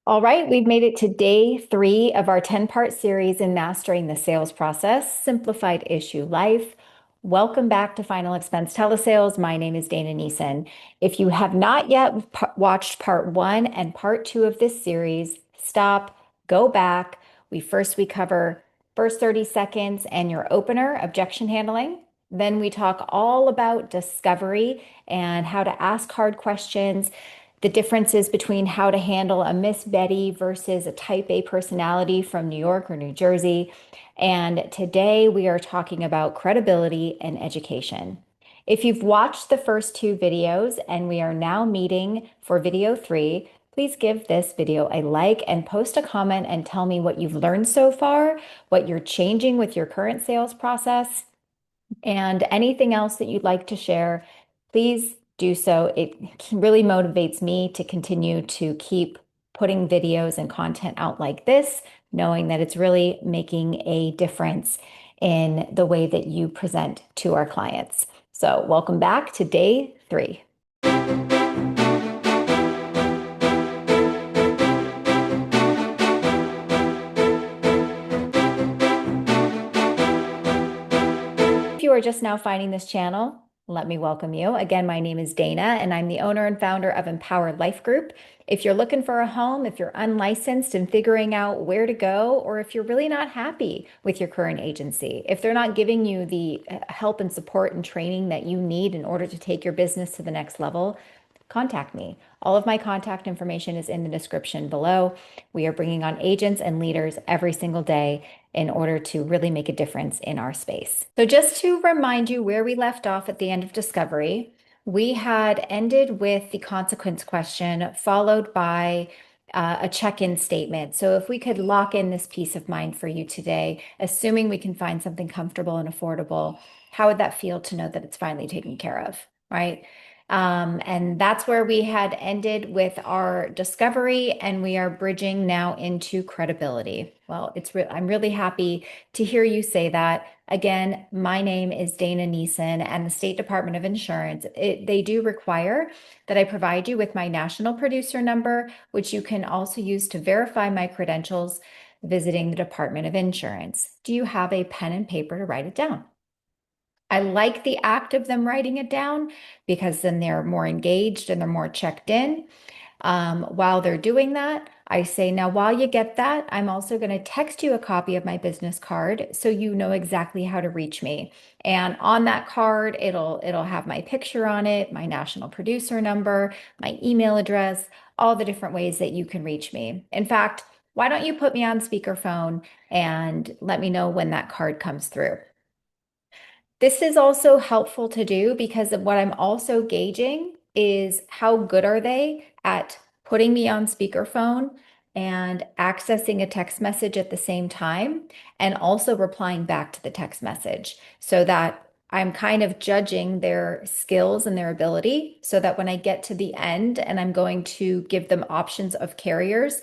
All right, we've made it to day 3 of our 10-part series in Mastering the Sales Process, Simplified Issue Life. Welcome back to Final Expense Telesales. My name is Dana Neeson. If you have not yet watched part 1 and part 2 of this series, stop, go back. We cover first 30 seconds and your opener, objection handling. Then we talk all about discovery and how to ask hard questions, the differences between how to handle a Miss Betty versus a type A personality from New York or New Jersey. And today we are talking about credibility and education. If you've watched the first 2 videos and we are now meeting for video 3, please give this video a like and post a comment and tell me what you've learned so far, what you're changing with your current sales process, and anything else that you'd like to share. Please do so. It really motivates me to continue to keep putting videos and content out like this, knowing that it's really making a difference in the way that you present to our clients. So welcome back to day 3. If you are just now finding this channel, let me welcome you. Again, my name is Dana, and I'm the owner and founder of Empowered Life Group. If you're looking for a home, if you're unlicensed and figuring out where to go, or if you're really not happy with your current agency, if they're not giving you the help and support and training that you need in order to take your business to the next level, contact me. All of my contact information is in the description below. We are bringing on agents and leaders every single day in order to really make a difference in our space. So just to remind you where we left off at the end of discovery, we had ended with the consequence question followed by a check-in statement. So if we could lock in this peace of mind for you today, assuming we can find something comfortable and affordable, how would that feel to know that it's finally taken care of, right? And that's where we had ended with our discovery, and we are bridging now into credibility. Well, I'm really happy to hear you say that. Again, my name is Dana Neeson, and the State Department of Insurance, they do require that I provide you with my national producer number, which you can also use to verify my credentials visiting the Department of Insurance. Do you have a pen and paper to write it down? I like the act of them writing it down because then they're more engaged and they're more checked in. While they're doing that, I say, now while you get that, I'm also going to text you a copy of my business card so you know exactly how to reach me. And on that card, it'll have my picture on it, my national producer number, my email address, all the different ways that you can reach me. In fact, why don't you put me on speakerphone and let me know when that card comes through? This is also helpful to do because of what I'm also gauging is how good are they at putting me on speakerphone and accessing a text message at the same time, and also replying back to the text message, so that I'm kind of judging their skills and their ability, so that when I get to the end and I'm going to give them options of carriers,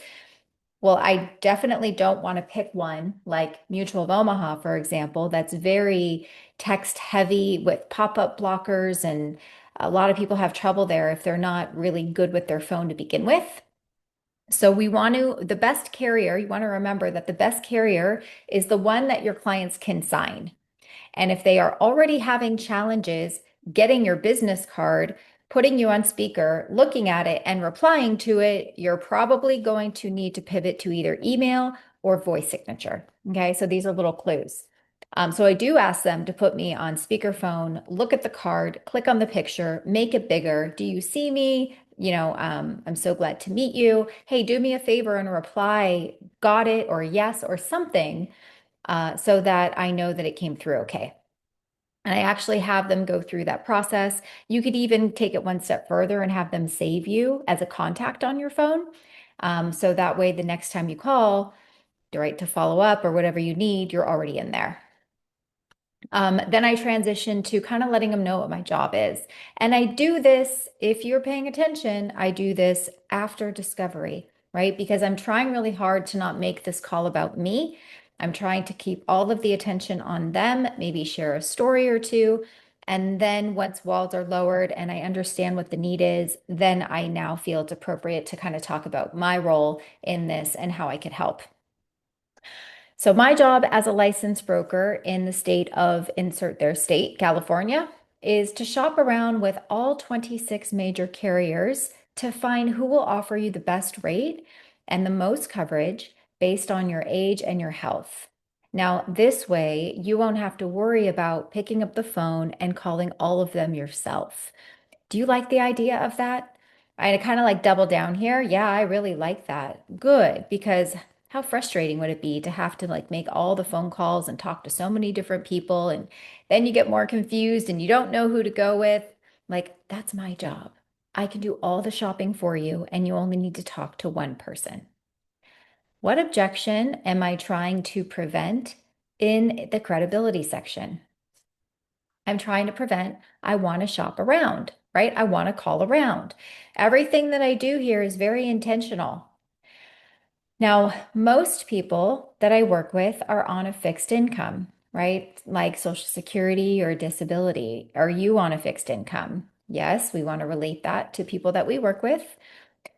well, I definitely don't want to pick one like Mutual of Omaha, for example, that's very text heavy with pop-up blockers, and a lot of people have trouble there if they're not really good with their phone to begin with. So the best carrier, you want to remember that the best carrier is the one that your clients can sign. And if they are already having challenges getting your business card, putting you on speaker, looking at it, and replying to it, you're probably going to need to pivot to either email or voice signature. Okay, so these are little clues. So I do ask them to put me on speakerphone, look at the card, click on the picture, make it bigger. Do you see me? I'm so glad to meet you. Hey, do me a favor and reply, got it, or yes, or something, so that I know that it came through okay. And I actually have them go through that process. You could even take it one step further and have them save you as a contact on your phone. So that way, the next time you call, right, to follow up or whatever you need, you're already in there. Then I transition to kind of letting them know what my job is. And I do this, if you're paying attention, I do this after discovery, right? Because I'm trying really hard to not make this call about me. I'm trying to keep all of the attention on them, maybe share a story or two. And then once walls are lowered and I understand what the need is, then I now feel it's appropriate to kind of talk about my role in this and how I could help. So my job as a licensed broker in the state of insert their state, California, is to shop around with all 26 major carriers to find who will offer you the best rate and the most coverage based on your age and your health. Now, this way, you won't have to worry about picking up the phone and calling all of them yourself. Do you like the idea of that? I kind of like double down here. Yeah, I really like that. Good, because how frustrating would it be to have to like make all the phone calls and talk to so many different people and then you get more confused and you don't know who to go with? Like, that's my job. I can do all the shopping for you and you only need to talk to one person. What objection am I trying to prevent in the credibility section? I'm trying to prevent, I want to shop around, right? I want to call around. Everything that I do here is very intentional. Now, most people that I work with are on a fixed income, right? Like Social Security or disability. Are you on a fixed income? Yes, we want to relate that to people that we work with.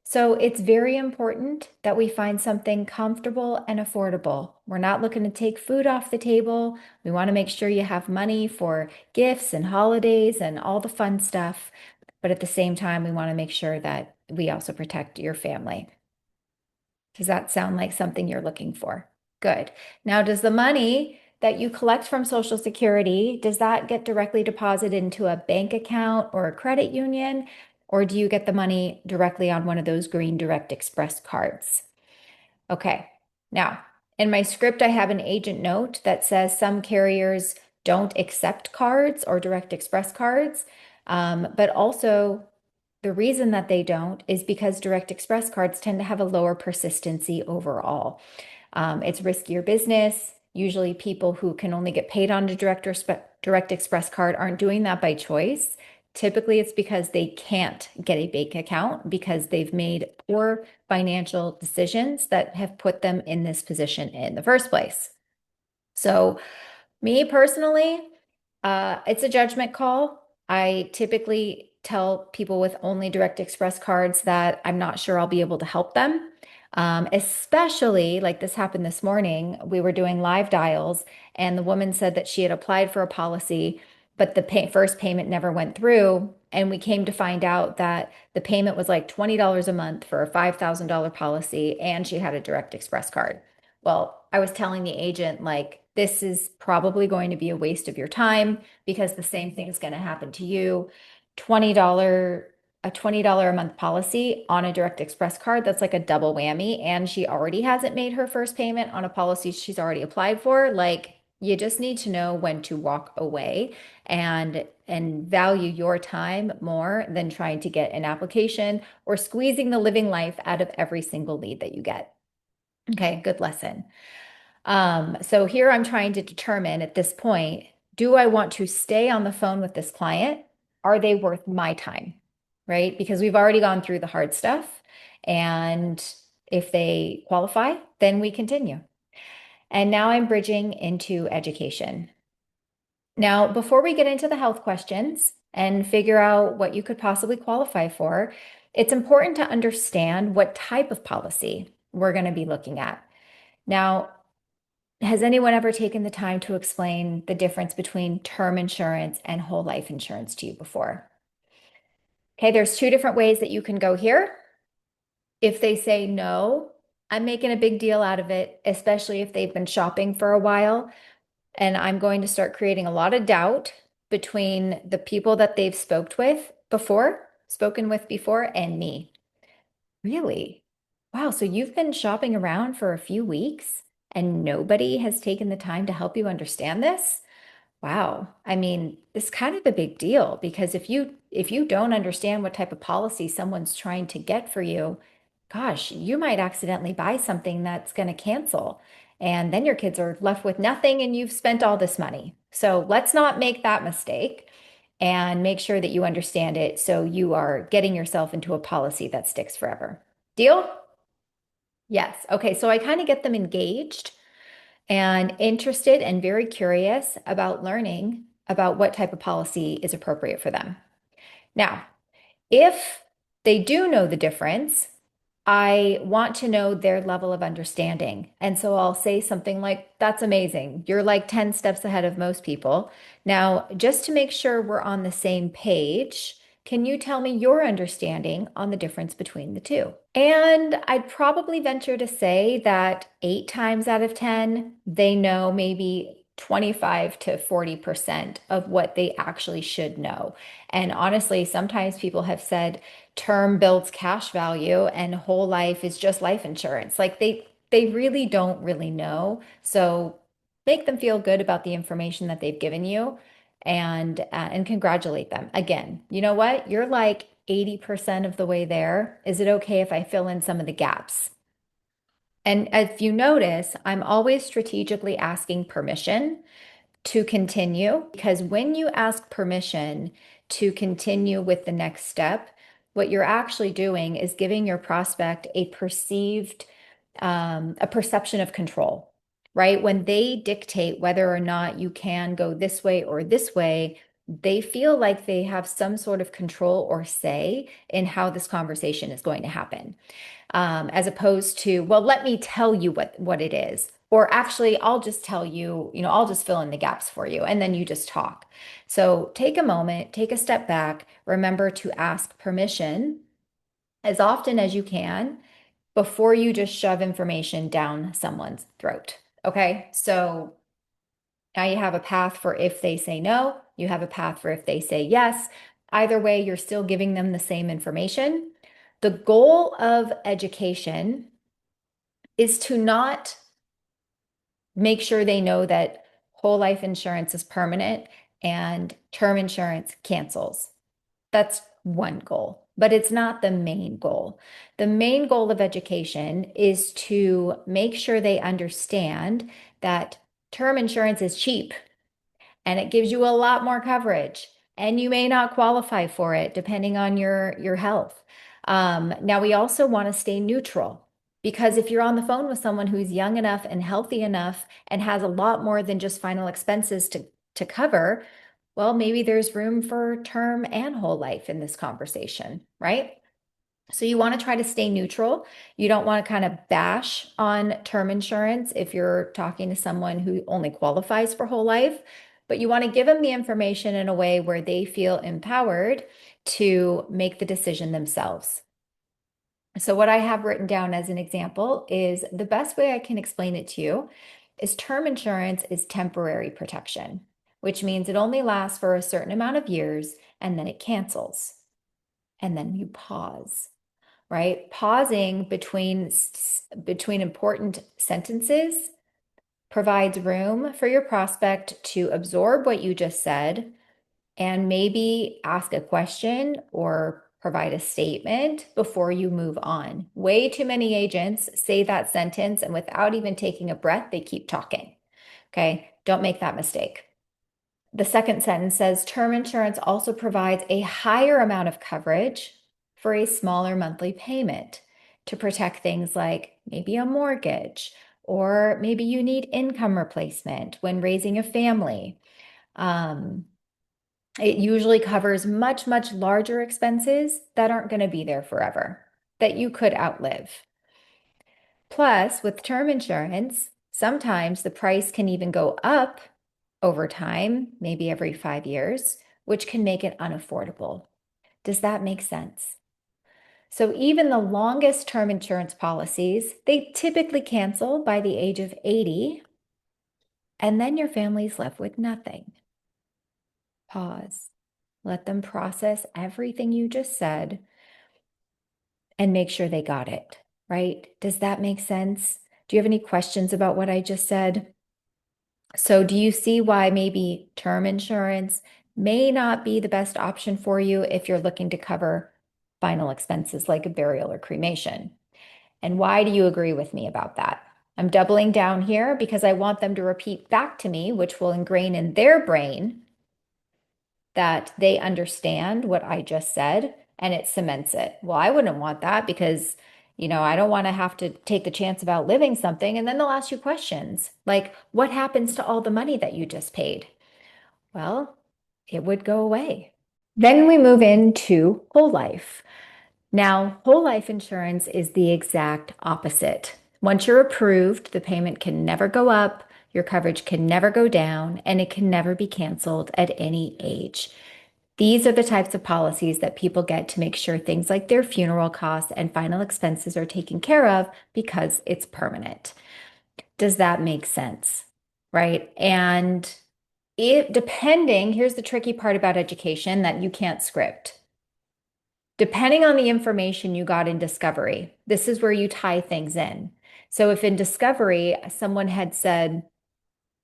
So it's very important that we find something comfortable and affordable. We're not looking to take food off the table. We want to make sure you have money for gifts and holidays and all the fun stuff. But at the same time, we want to make sure that we also protect your family. Does that sound like something you're looking for? Good. Now, does the money that you collect from Social Security, does that get directly deposited into a bank account or a credit union? Or do you get the money directly on one of those green Direct Express cards? Okay. Now, in my script, I have an agent note that says some carriers don't accept cards or Direct Express cards, but also the reason that they don't is because Direct Express cards tend to have a lower persistency overall. It's riskier business. Usually, people who can only get paid on a Direct Express card aren't doing that by choice. Typically, it's because they can't get a bank account because they've made poor financial decisions that have put them in this position in the first place. So, me personally, it's a judgment call. I typically tell people with only Direct Express cards that I'm not sure I'll be able to help them. Especially like this happened this morning. We were doing live dials, and the woman said that she had applied for a policy, but the first payment never went through. And we came to find out that the payment was like $20 a month for a $5,000 policy, and she had a Direct Express card. Well, I was telling the agent, like, this is probably going to be a waste of your time because the same thing is going to happen to you. $20, a $20 a month policy on a Direct Express card, that's like a double whammy. And she already hasn't made her first payment on a policy she's already applied for. Like, you just need to know when to walk away and value your time more than trying to get an application or squeezing the living life out of every single lead that you get. Okay, good lesson. So here I'm trying to determine at this point, do I want to stay on the phone with this client? Are they worth my time? Right? Because we've already gone through the hard stuff. And if they qualify, then we continue. And now I'm bridging into education. Now, before we get into the health questions and figure out what you could possibly qualify for, it's important to understand what type of policy we're going to be looking at. Now, has anyone ever taken the time to explain the difference between term insurance and whole life insurance to you before? Okay, there's two different ways that you can go here. If they say no, I'm making a big deal out of it, especially if they've been shopping for a while. And I'm going to start creating a lot of doubt between the people that they've spoken with before, and me. Really? Wow, so you've been shopping around for a few weeks and nobody has taken the time to help you understand this? Wow. I mean, it's kind of a big deal because if you don't understand what type of policy someone's trying to get for you, gosh, you might accidentally buy something that's going to cancel. And then your kids are left with nothing and you've spent all this money. So let's not make that mistake and make sure that you understand it so you are getting yourself into a policy that sticks forever. Deal? Yes. Okay. So I kind of get them engaged and interested and very curious about learning about what type of policy is appropriate for them. Now, if they do know the difference, I want to know their level of understanding. And so I'll say something like, that's amazing. You're like 10 steps ahead of most people. Now, just to make sure we're on the same page, can you tell me your understanding on the difference between the two? And I'd probably venture to say that 8 times out of 10, they know maybe 25 to 40% of what they actually should know. And honestly, sometimes people have said term builds cash value and whole life is just life insurance. Like they really don't really know. So make them feel good about the information that they've given you and congratulate them. Again, you know what? You're like 80% of the way there. Is it okay if I fill in some of the gaps? And if you notice, I'm always strategically asking permission to continue because when you ask permission to continue with the next step, what you're actually doing is giving your prospect a perception of control, right? When they dictate whether or not you can go this way or this way, they feel like they have some sort of control or say in how this conversation is going to happen, as opposed to, well, let me tell you what it is. Or actually, I'll just tell you, I'll just fill in the gaps for you, and then you just talk. So take a moment, take a step back, remember to ask permission as often as you can before you just shove information down someone's throat. Okay, so now you have a path for if they say no, you have a path for if they say yes. Either way, you're still giving them the same information. The goal of education is to not make sure they know that whole life insurance is permanent and term insurance cancels. That's one goal, but it's not the main goal. The main goal of education is to make sure they understand that term insurance is cheap and it gives you a lot more coverage and you may not qualify for it depending on your health. Now we also want to stay neutral because if you're on the phone with someone who's young enough and healthy enough and has a lot more than just final expenses to cover, well, maybe there's room for term and whole life in this conversation, right? So you want to try to stay neutral. You don't want to kind of bash on term insurance if you're talking to someone who only qualifies for whole life, but you want to give them the information in a way where they feel empowered to make the decision themselves. So what I have written down as an example is the best way I can explain it to you is term insurance is temporary protection, which means it only lasts for a certain amount of years and then it cancels. And then you pause, right? Pausing between important sentences provides room for your prospect to absorb what you just said and maybe ask a question or provide a statement before you move on. Way too many agents say that sentence and without even taking a breath, they keep talking. Okay, don't make that mistake. The second sentence says term insurance also provides a higher amount of coverage for a smaller monthly payment to protect things like maybe a mortgage, or maybe you need income replacement when raising a family. It usually covers much, much larger expenses that aren't going to be there forever, that you could outlive. Plus, with term insurance, sometimes the price can even go up over time, maybe every 5 years, which can make it unaffordable. Does that make sense? So even the longest term insurance policies, they typically cancel by the age of 80, and then your family's left with nothing. Pause. Let them process everything you just said and make sure they got it, right? Does that make sense? Do you have any questions about what I just said? So do you see why maybe term insurance may not be the best option for you if you're looking to cover final expenses like a burial or cremation? And why do you agree with me about that? I'm doubling down here because I want them to repeat back to me, which will ingrain in their brain that they understand what I just said and it cements it. Well, I wouldn't want that because, I don't want to have to take the chance of outliving something. And then they'll ask you questions like, what happens to all the money that you just paid? Well, it would go away. Then we move into whole life. Now, whole life insurance is the exact opposite. Once you're approved, the payment can never go up, your coverage can never go down, and it can never be canceled at any age. These are the types of policies that people get to make sure things like their funeral costs and final expenses are taken care of because it's permanent. Does that make sense? Right? And here's the tricky part about education that you can't script. Depending on the information you got in Discovery, this is where you tie things in. So if in Discovery, someone had said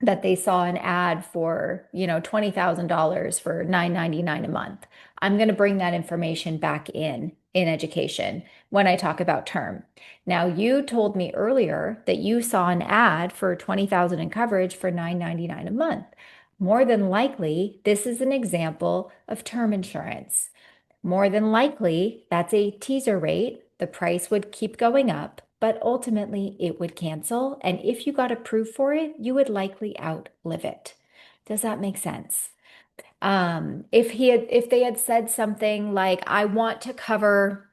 that they saw an ad for, $20,000 for $9.99 a month, I'm going to bring that information back in education when I talk about term. Now, you told me earlier that you saw an ad for 20,000 in coverage for $9.99 a month. More than likely, this is an example of term insurance. More than likely, that's a teaser rate. The price would keep going up, but ultimately it would cancel. And if you got approved for it, you would likely outlive it. Does that make sense? If they had said something like, I want to cover,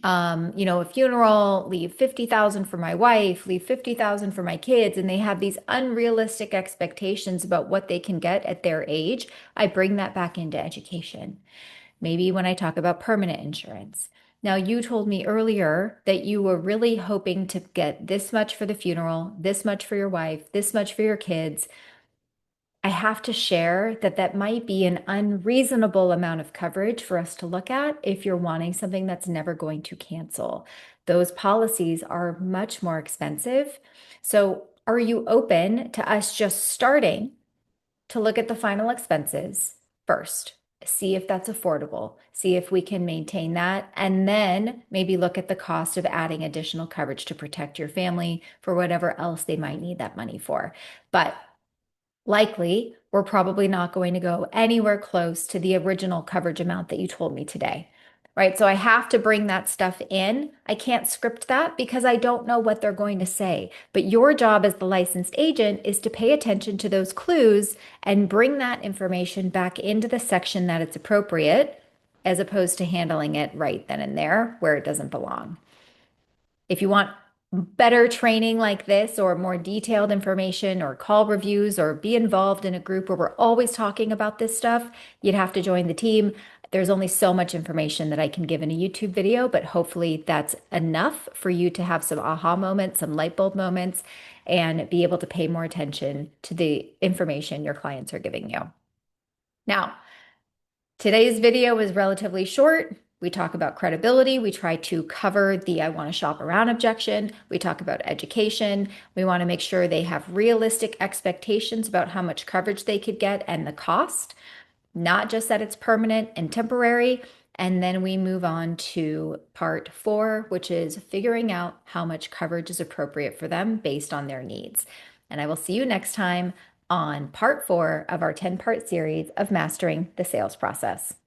a funeral, leave 50,000 for my wife, leave 50,000 for my kids, and they have these unrealistic expectations about what they can get at their age, I bring that back into education. Maybe when I talk about permanent insurance. Now, you told me earlier that you were really hoping to get this much for the funeral, this much for your wife, this much for your kids. I have to share that that might be an unreasonable amount of coverage for us to look at if you're wanting something that's never going to cancel. Those policies are much more expensive. So, are you open to us just starting to look at the final expenses first, see if that's affordable, see if we can maintain that, and then maybe look at the cost of adding additional coverage to protect your family for whatever else they might need that money for. But likely, we're probably not going to go anywhere close to the original coverage amount that you told me today. Right. So I have to bring that stuff in. I can't script that because I don't know what they're going to say. But your job as the licensed agent is to pay attention to those clues and bring that information back into the section that it's appropriate, as opposed to handling it right then and there where it doesn't belong. If you want better training like this or more detailed information or call reviews or be involved in a group where we're always talking about this stuff, you'd have to join the team. There's only so much information that I can give in a YouTube video, but hopefully that's enough for you to have some aha moments, some light bulb moments, and be able to pay more attention to the information your clients are giving you. Now, today's video is relatively short. We talk about credibility. We try to cover the I want to shop around objection. We talk about education. We want to make sure they have realistic expectations about how much coverage they could get and the cost, not just that it's permanent and temporary. And then we move on to part 4, which is figuring out how much coverage is appropriate for them based on their needs. And I will see you next time on part 4 of our 10-part series of Mastering the Sales Process.